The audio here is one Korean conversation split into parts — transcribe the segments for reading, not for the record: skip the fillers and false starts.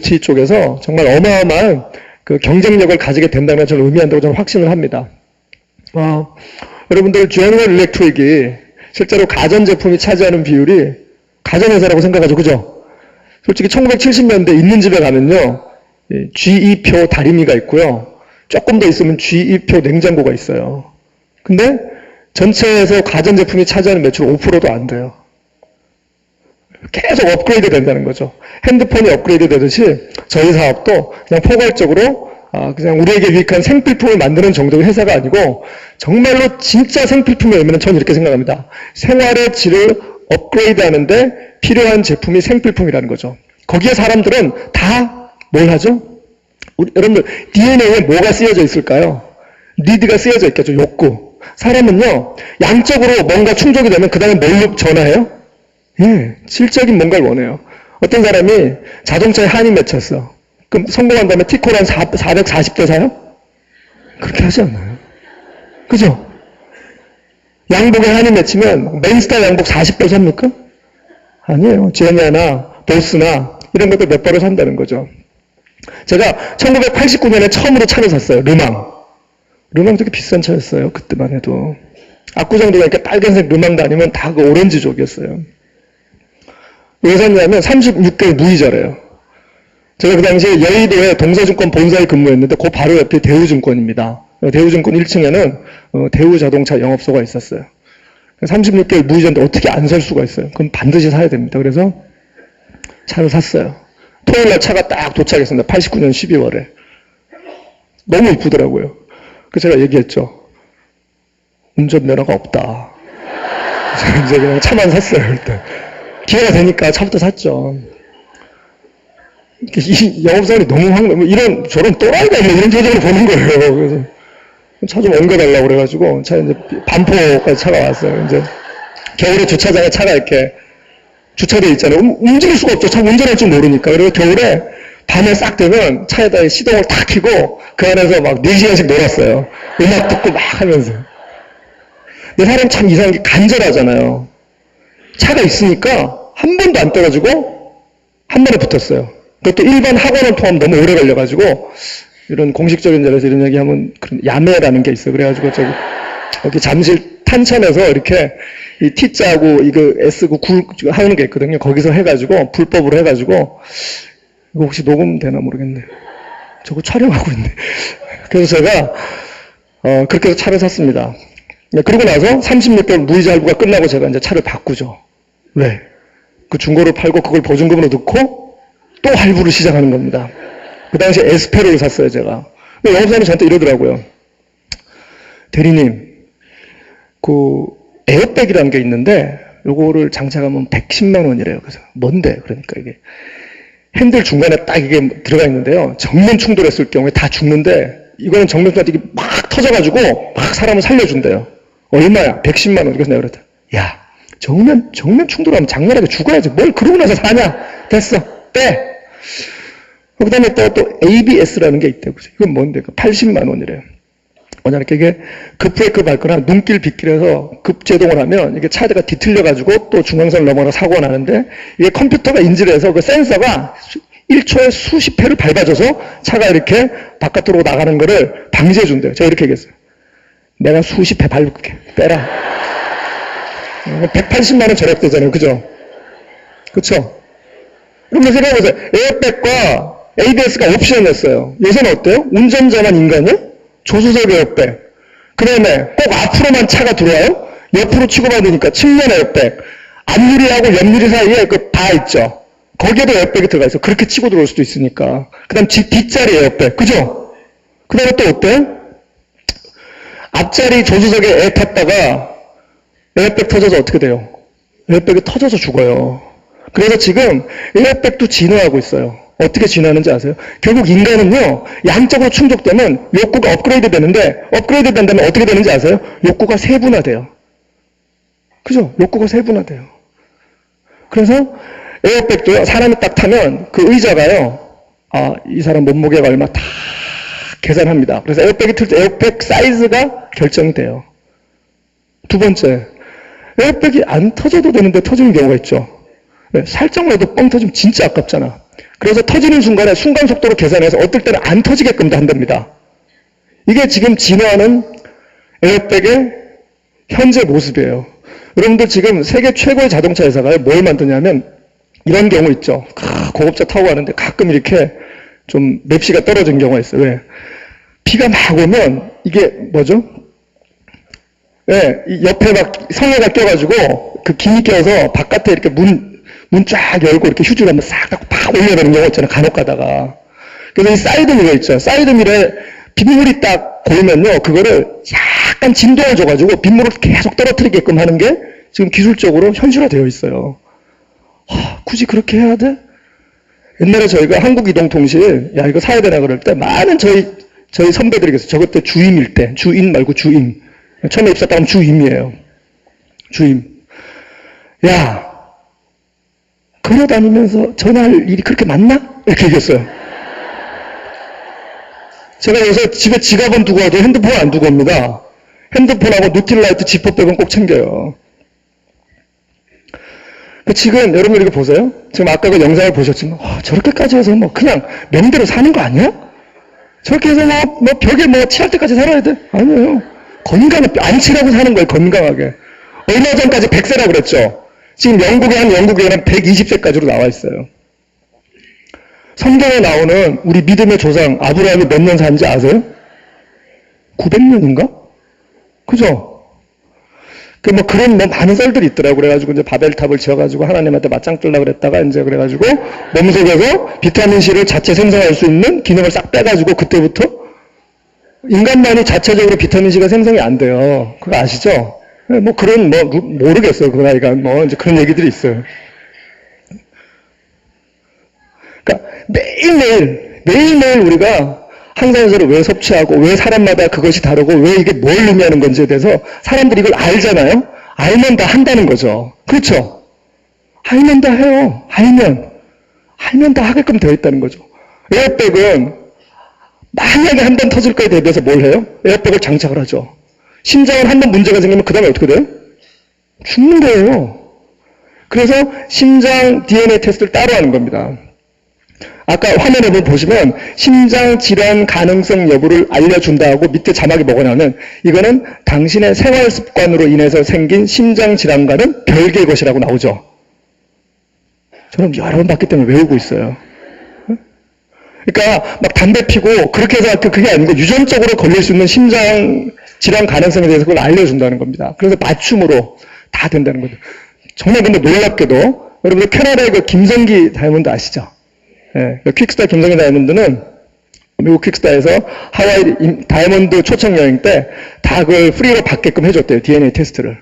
쪽에서 정말 어마어마한 그 경쟁력을 가지게 된다는 것을 의미한다고 저는 확신을 합니다. 여러분들 제너럴 일렉트릭이 실제로 가전제품이 차지하는 비율이 가전회사라고 생각하죠. 그죠? 솔직히 1970년대 있는 집에 가면요. GE표 다리미가 있고요. 조금 더 있으면 GE표 냉장고가 있어요. 근데 전체에서 가전제품이 차지하는 매출 5%도 안 돼요. 계속 업그레이드 된다는 거죠. 핸드폰이 업그레이드 되듯이 저희 사업도 그냥 포괄적으로 그냥 우리에게 유익한 생필품을 만드는 정도의 회사가 아니고 정말로 진짜 생필품의 의미는 저는 이렇게 생각합니다. 생활의 질을 업그레이드 하는데 필요한 제품이 생필품이라는 거죠. 거기에 사람들은 다 뭘 하죠? 여러분들 DNA에 뭐가 쓰여져 있을까요? 니드가 쓰여져 있겠죠. 욕구. 사람은요. 양적으로 뭔가 충족이 되면 그 다음에 뭘로 전화해요? 예, 질적인 뭔가를 원해요. 어떤 사람이 자동차에 한이 맺혔어. 그럼 성공한 다음에 티코를 한 440대 사요? 그렇게 하지 않아요. 그죠? 양복에 한이 맺히면 맨스타 양복 40벌 삽니까? 아니에요. 제냐나 보스나 이런 것들 몇 벌을 산다는 거죠. 제가 1989년에 처음으로 차를 샀어요. 르망 되게 비싼 차였어요. 그때만 해도. 압구정도 가니까 빨간색 르망도 아니면 다 그 오렌지족이었어요. 왜 샀냐면 36개월 무이자래요. 제가 그 당시에 여의도에 동서증권 본사에 근무했는데 그 바로 옆에 대우증권입니다. 대우증권 1층에는 대우자동차 영업소가 있었어요. 36개월 무이자인데 어떻게 안 살 수가 있어요. 그럼 반드시 사야 됩니다. 그래서 차를 샀어요. 토요일날 차가 딱 도착했습니다. 89년 12월에. 너무 이쁘더라고요. 그래서 제가 얘기했죠. 운전면허가 없다. 이제 그냥 차만 샀어요. 일단. 기회가 되니까 차부터 샀죠. 이 영업사원이 너무 이런 저런 또라이가 있네 이런 표정을 보는 거예요. 그래서 차 좀 옮겨달라고 그래가지고 차 이제 반포까지 차가 왔어요. 이제 겨울에 주차장에 차가 이렇게 주차되어 있잖아요. 움직일 수가 없죠. 차 운전할 줄 모르니까. 그리고 겨울에 밤에 싹 되면 차에다 시동을 탁 켜고 그 안에서 막 4시간씩 놀았어요. 음악 듣고 막 하면서. 근데 사람 참 이상한 게 간절하잖아요. 차가 있으니까 한 번도 안 떨어지고 한 번에 붙었어요. 그것도 일반 학원을 포함 너무 오래 걸려가지고 이런 공식적인 자리에서 이런 얘기하면 그런 야매라는 게 있어요. 그래가지고 여기 잠실 탄천에서 이렇게 이 T자하고 이거 S고 하는 게 있거든요. 거기서 해가지고 불법으로 해가지고 이거 혹시 녹음되나 모르겠네. 저거 촬영하고 있네. 그래서 제가 그렇게 해서 차를 샀습니다. 그러고 나서 36개월 무이자 할부가 끝나고 제가 이제 차를 바꾸죠. 왜? 그 중고를 팔고 그걸 보증금으로 넣고 또 할부를 시작하는 겁니다. 그 당시에 에스페로를 샀어요, 제가. 근데 영업사님이 저한테 이러더라고요. 대리님, 그 에어백이라는 게 있는데 요거를 장착하면 110만 원이래요. 그래서 뭔데? 그러니까 이게 핸들 중간에 딱 이게 들어가 있는데요. 정면 충돌했을 경우에 다 죽는데 이거는 정면 충돌 이게 막 터져가지고 막 사람을 살려준대요. 얼마야? 110만 원. 그래서 내가 그랬다. 야, 정면 충돌하면 장난하게 죽어야지. 뭘 그러고 나서 사냐? 됐어. 빼. 그 다음에 또 ABS라는 게 있대요. 이건 뭔데? 80만 원이래요. 뭐냐니까 이게 급브레이크 밟거나 눈길 빗길에서 급제동을 하면 이게 차가 뒤틀려가지고 또 중앙선을 넘어가 사고가 나는데 이게 컴퓨터가 인지를 해서 그 센서가 1초에 수십 회를 밟아줘서 차가 이렇게 바깥으로 나가는 거를 방지해준대요. 제가 이렇게 얘기했어요. 내가 수십 회 밟을게. 빼라. 180만 원 절약되잖아요. 그죠? 그쵸? 그러면 생각해보세요. 에어백과 ABS가 옵션을 냈어요. 요새는 어때요? 운전자만 인간이요? 조수석 에어백. 그 다음에 꼭 앞으로만 차가 들어와요? 옆으로 치고받으니까 측면 에어백. 앞유리하고 옆유리 사이에 그 바 있죠? 거기에도 에어백이 들어가 있어. 그렇게 치고 들어올 수도 있으니까. 그 다음 뒷자리 에어백. 그죠? 그 다음에 또 어때요? 앞자리 조수석에 애 탔다가 에어백 터져서 어떻게 돼요? 에어백이 터져서 죽어요. 그래서 지금 에어백도 진화하고 있어요. 어떻게 진화하는지 아세요? 결국 인간은요, 양적으로 충족되면 욕구가 업그레이드 되는데, 업그레이드 된다면 어떻게 되는지 아세요? 욕구가 세분화돼요. 그죠? 욕구가 세분화돼요. 그래서 에어백도요, 사람이 딱 타면 그 의자가요, 이 사람 몸무게가 얼마 다 계산합니다. 그래서 에어백이 틀 때 에어백 사이즈가 결정이 돼요. 두 번째, 에어백이 안 터져도 되는데 터지는 경우가 있죠. 살짝만 뻥 터지면 진짜 아깝잖아. 그래서 터지는 순간에 순간 속도로 계산해서 어떨 때는 안 터지게끔도 한답니다. 이게 지금 진화하는 에어백의 현재 모습이에요. 여러분들 지금 세계 최고의 자동차 회사가 뭘 만드냐면 이런 경우 있죠. 고급차 타고 가는데 가끔 이렇게 좀 맵시가 떨어진 경우가 있어요. 왜? 비가 막 오면 이게 뭐죠? 네, 옆에 막 성에가 껴가지고 그 김이 껴서 바깥에 이렇게 문 쫙 열고 이렇게 휴지를 한번 싹 닦고 팍 올려내는 경우가 있잖아요. 간혹 가다가. 그래서 이 사이드미러 있죠. 사이드미러에 빗물이 딱 고이면요. 그거를 약간 진동을 줘가지고 빗물을 계속 떨어뜨리게끔 하는 게 지금 기술적으로 현실화되어 있어요. 굳이 그렇게 해야 돼? 옛날에 저희가 한국이동통실, 야, 이거 사야 되나 그럴 때 많은 저희 선배들이 계세요. 저 그때 주임일 때. 주임 말고 주임. 처음에 입사했다 하면 주임이에요. 주임. 야, 걸어다니면서 전화할 일이 그렇게 많나? 이렇게 얘기했어요. 제가 여기서 집에 지갑은 두고 가도 핸드폰 안 두고 옵니다. 핸드폰하고 누틸라이트 지퍼백은 꼭 챙겨요. 지금 여러분들 이거 보세요. 지금 아까 그 영상을 보셨지만 저렇게까지 해서 뭐 그냥 명대로 사는 거 아니야? 저렇게 해서 뭐 벽에 뭐 칠할 때까지 살아야 돼? 아니에요. 건강하게 안 칠하고 사는 거예요. 건강하게. 얼마 전까지 100세라고 그랬죠. 지금 영국에는 120세까지로 나와 있어요. 성경에 나오는 우리 믿음의 조상 아브라함이 몇 년 산지 아세요? 900년인가? 그죠? 그런 많은 썰들이 있더라고. 그래가지고 이제 바벨탑을 지어가지고 하나님한테 맞짱 뜨려고 그랬다가 이제 그래가지고 몸속에서 비타민C를 자체 생성할 수 있는 기능을 싹 빼가지고 그때부터 인간만이 자체적으로 비타민C가 생성이 안 돼요. 그거 아시죠? 모르겠어요. 그 나이가 이제 그런 얘기들이 있어요. 그러니까 매일매일 우리가 항산화제를 왜 섭취하고 왜 사람마다 그것이 다르고 왜 이게 뭘 의미하는 건지에 대해서 사람들이 이걸 알잖아요. 알면 다 한다는 거죠. 그렇죠? 알면 다 해요. 알면 다 하게끔 되어 있다는 거죠. 에어백은 만약에 한 번 터질 거에 대비해서 뭘 해요? 에어백을 장착을 하죠. 심장은 한 번 문제가 생기면 그 다음에 어떻게 돼요? 죽는 거예요. 그래서 심장 DNA 테스트를 따로 하는 겁니다. 아까 화면에 보시면 심장 질환 가능성 여부를 알려준다고 밑에 자막이 뭐가 나오면 이거는 당신의 생활 습관으로 인해서 생긴 심장 질환과는 별개의 것이라고 나오죠. 저는 여러 번 봤기 때문에 외우고 있어요. 그러니까 막 담배 피고 그렇게 해서 그게 아니고 유전적으로 걸릴 수 있는 심장 질환 가능성에 대해서 그걸 알려준다는 겁니다. 그래서 맞춤으로 다 된다는 거죠. 정말 근데 놀랍게도 여러분들 캐나다의 그 김성기 다이아몬드 아시죠? 예, 퀵스타 김성기 다이아몬드는 미국 퀵스타에서 하와이 다이아몬드 초청 여행 때 다 그걸 프리로 받게끔 해줬대요. DNA 테스트를.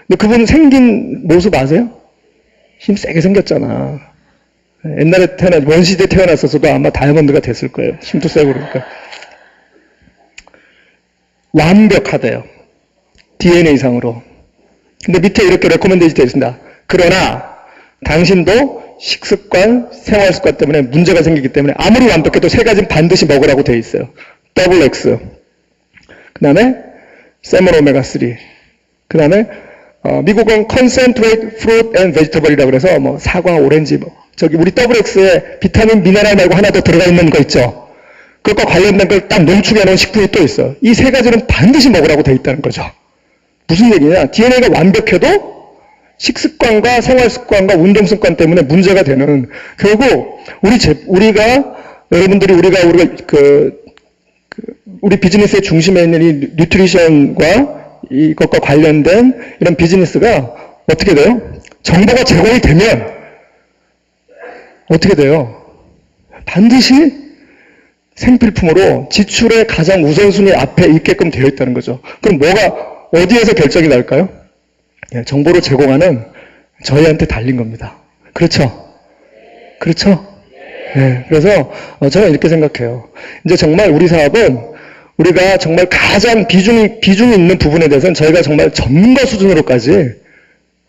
근데 그분 생긴 모습 아세요? 힘 세게 생겼잖아. 옛날에 원시대 태어났었어도 아마 다이아몬드가 됐을 거예요. 힘도 세고 그러니까. 완벽하대요. DNA상으로. 근데 밑에 이렇게 레코멘데이션 되어 있습니다. 그러나 당신도 식습관, 생활습관 때문에 문제가 생기기 때문에 아무리 완벽해도 세 가지는 반드시 먹으라고 되어 있어요. 더블 X. 그 다음에 세몬 오메가 3. 그 다음에 미국은 concentrate fruit and vegetable이라고 그래서 뭐 사과, 오렌지 저기 우리 더블 X에 비타민, 미네랄 말고 하나 더 들어가 있는 거 있죠. 그것과 관련된 걸 딱 농축해 놓은 식품이 또 있어. 이 세 가지는 반드시 먹으라고 되어 있다는 거죠. 무슨 얘기냐? DNA가 완벽해도 식습관과 생활습관과 운동습관 때문에 문제가 되는, 결국 우리가 우리 비즈니스의 중심에 있는 이 뉴트리션과 이것과 관련된 이런 비즈니스가 어떻게 돼요? 정보가 제공이 되면 어떻게 돼요? 반드시 생필품으로 지출의 가장 우선순위 앞에 있게끔 되어 있다는 거죠. 그럼 어디에서 결정이 날까요? 정보를 제공하는 저희한테 달린 겁니다. 그렇죠? 그렇죠? 네, 그래서 저는 이렇게 생각해요. 이제 정말 우리 사업은 우리가 정말 가장 비중이 있는 부분에 대해서는 저희가 정말 전문가 수준으로까지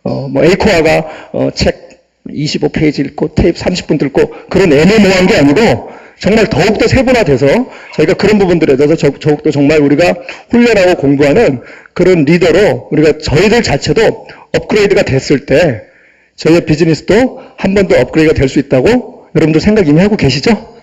에이코아가 책 25페이지 읽고 테이프 30분 듣고 그런 애매모호한 게 아니고 정말 더욱더 세분화돼서 저희가 그런 부분들에 대해서 더욱더 정말 우리가 훈련하고 공부하는 그런 리더로 우리가 저희들 자체도 업그레이드가 됐을 때 저희의 비즈니스도 한 번 더 업그레이드가 될 수 있다고 여러분들 생각 이미 하고 계시죠?